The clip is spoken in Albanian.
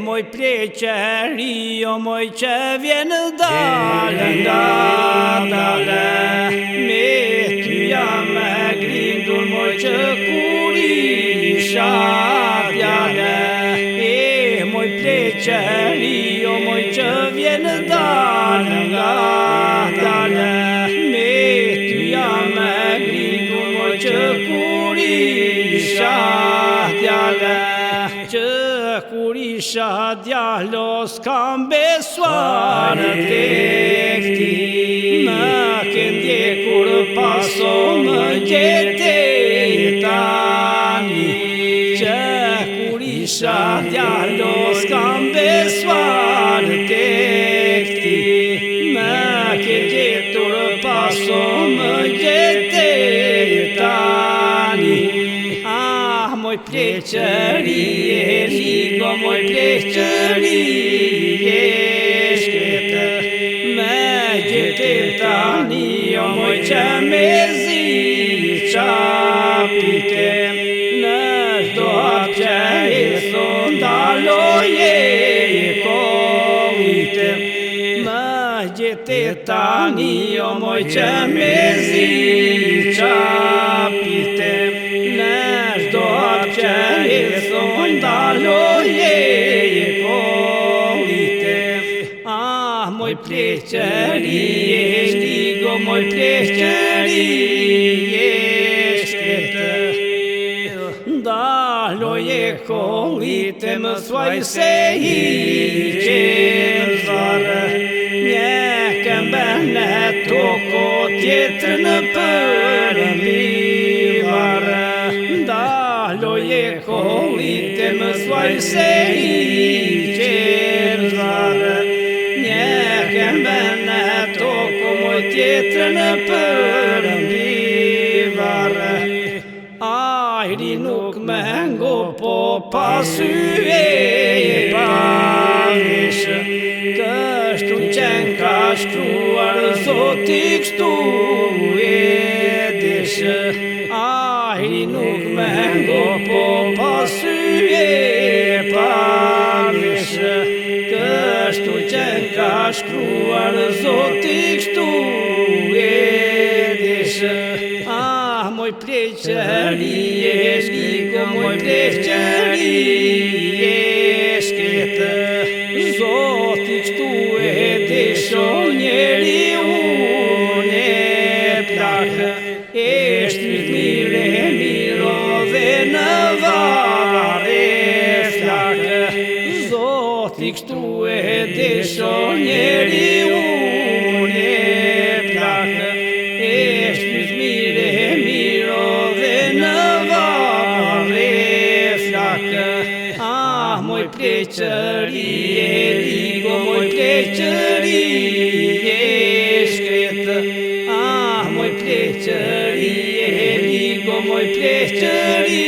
Moj pleqeri, o moj që vjen dale, me ty jam e grindur, moj që kur isha djale. Moj pleqeri, o moj që vjen dale, me ty jam e grindur, moj që kur isha djale. Që kur isha djalo s'kam besuar tek ti, më ke ndjekur paso më gjete tani. Që kur isha djalo s'kam besuar tek ti, më ke gjetur paso më gjete tani. Moj pleqeri e ligo, moj pleqeri e shkete, me gjete tani, o moj që me zi qapite. Në shdo hap që e sondaloje kohite, me gjete tani, o moj që me zi qapite. Që e sondaloje kohite. Moj pleqeri e shligo, moj pleqeri e shkete, ndaloje kohite, më thuaj se i qenë zare. Një këmben e toko, tjetër në përmivare. Ndaloje kohite, më thuaj se i qenë zare. Një këmben e toko, moj tjetër në përmivare. Ajri nuk me ngo, po pasye e pavishë, kështu qenë ka shkruar Zoti kështu e dishë. Ajri nuk me ngo, po pasye e pavishë, kështu qenë ka shkruar Zoti kështu e dishë. Moj pleqeri e shligo, moj pleqeri e shkete, Zoti kështu e disho, njeri unë e plakë. Shtyt miro dhe në vare flakë, Zoti kështu e disho, njeri unë e plakë. Shtyt miro dhe në vare flakë. Moj pleqeri e ligo, moj pleqeri e shkete, moj pleqeri e ligo, moj pleqeri